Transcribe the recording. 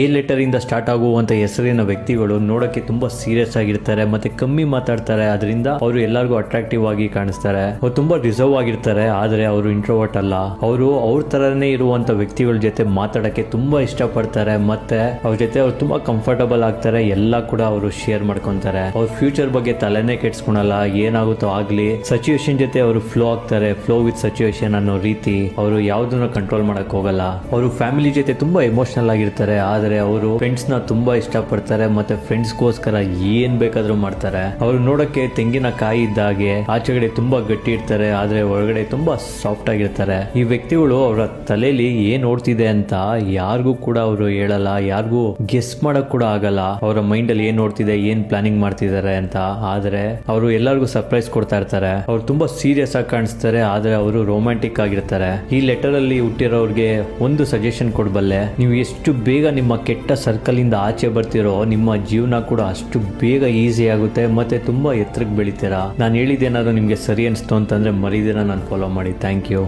A letter ಇಂದ start ಆಗುವಂತ ಹೆಸರಿನ ವ್ಯಕ್ತಿಗಳು ನೋಡಕ್ಕೆ ತುಂಬಾ ಸೀರಿಯಸ್ ಆಗಿರ್ತಾರೆ ಮತ್ತೆ ಕಮ್ಮಿ ಮಾತಾಡ್ತಾರೆ. ಅದರಿಂದ ಅವರು ಎಲ್ಲರಿಗೂ ಅಟ್ರಾಕ್ಟಿವ್ ಆಗಿ ಕಾಣಿಸ್ತಾರೆ. ಅವ್ರು ತುಂಬಾ ರಿಸರ್ವ್ ಆಗಿರ್ತಾರೆ, ಆದ್ರೆ ಅವರು ಇಂಟ್ರೋವರ್ಟ್ ಅಲ್ಲ. ಅವರು ಅವ್ರ ತರನೇ ಇರುವಂತ ವ್ಯಕ್ತಿಗಳ ಜೊತೆ ಮಾತಾಡಕ್ಕೆ ತುಂಬಾ ಇಷ್ಟಪಡ್ತಾರೆ ಮತ್ತೆ ಅವ್ರ ಜೊತೆ ಅವ್ರು ತುಂಬಾ ಕಂಫರ್ಟಬಲ್ ಆಗ್ತಾರೆ. ಎಲ್ಲ ಕೂಡ ಅವರು ಶೇರ್ ಮಾಡ್ಕೊಂತಾರೆ. ಅವ್ರ ಫ್ಯೂಚರ್ ಬಗ್ಗೆ ತಲೆನೇ ಕೆಡ್ಸ್ಕೊಳಲ್ಲ. ಏನಾಗುತ್ತೋ ಆಗ್ಲಿ, ಸಿಚುವೇಶನ್ ಜೊತೆ ಅವರು ಫ್ಲೋ ಆಗ್ತಾರೆ. ಫ್ಲೋ ವಿತ್ ಸಿಚುವೇಶನ್ ಅನ್ನೋ ರೀತಿ ಅವರು ಯಾವ್ದನ್ನ ಕಂಟ್ರೋಲ್ ಮಾಡಕ್ ಹೋಗಲ್ಲ. ಅವರು ಫ್ಯಾಮಿಲಿ ಜೊತೆ ತುಂಬಾ ಎಮೋಷನಲ್ ಆಗಿರ್ತಾರೆ, ಆದ್ರೆ ಅವರು ಫ್ರೆಂಡ್ಸ್ ನ ತುಂಬಾ ಇಷ್ಟಪಡ್ತಾರೆ ಮತ್ತೆ ಫ್ರೆಂಡ್ಸ್ ಗೋಸ್ಕರ ಏನ್ ಬೇಕಾದ್ರೂ ಮಾಡ್ತಾರೆ. ಅವರು ನೋಡಕ್ಕೆ ತೆಂಗಿನಕಾಯಿ ಇದ್ದಾಗೆ ಆಚೆಗಡೆ ತುಂಬಾ ಗಟ್ಟಿ ಇರ್ತಾರೆ, ಆದ್ರೆ ಒಳಗಡೆ ತುಂಬಾ ಸಾಫ್ಟ್ ಆಗಿರ್ತಾರೆ. ಈ ವ್ಯಕ್ತಿಗಳು ಅವರ ತಲೆಯಲ್ಲಿ ಏನ್ ಓಡ್ತಿದೆ ಅಂತ ಯಾರಿಗೂ ಕೂಡ ಅವರು ಹೇಳಲ್ಲ, ಯಾರಿಗೂ ಗೆಸ್ ಮಾಡಕ್ ಕೂಡ ಆಗಲ್ಲ. ಅವರ ಮೈಂಡ್ ಅಲ್ಲಿ ಏನ್ ಓಡ್ತಿದೆ, ಏನ್ ಪ್ಲಾನಿಂಗ್ ಮಾಡ್ತಿದ್ದಾರೆ ಅಂತ. ಆದ್ರೆ ಅವರು ಎಲ್ಲರಿಗೂ ಸರ್ಪ್ರೈಸ್ ಕೊಡ್ತಾ ಇರ್ತಾರೆ. ಅವ್ರು ತುಂಬಾ ಸೀರಿಯಸ್ ಆಗಿ ಕಾಣಿಸ್ತಾರೆ, ಆದ್ರೆ ಅವರು ರೊಮ್ಯಾಂಟಿಕ್ ಆಗಿರ್ತಾರೆ. ಈ ಲೆಟರ್ ಅಲ್ಲಿ ಹುಟ್ಟಿರೋರ್ಗೆ ಒಂದು ಸಜೆಷನ್ ಕೊಡ್ಬಲ್ಲೆ, ನೀವು ಎಷ್ಟು ಬೇಗ ನಿಮ್ಮ ಕೆಟ್ಟ ಸರ್ಕಲ್ ಇಂದ ಆಚೆ ಬರ್ತಿರೋ ನಿಮ್ಮ ಜೀವನ ಕೂಡ ಅಷ್ಟು ಬೇಗ ಈಸಿ ಆಗುತ್ತೆ ಮತ್ತೆ ತುಂಬಾ ಎತ್ತರಕ್ಕೆ ಬೆಳಿತೀರಾ. ನಾನು ಹೇಳಿದ್ದೇನಾದ್ರು ನಿಮ್ಗೆ ಸರಿ ಅನಿಸ್ತು ಅಂತಂದ್ರೆ ಮರಿದಿರ ನಾನು ಫಾಲೋ ಮಾಡಿ. Thank you.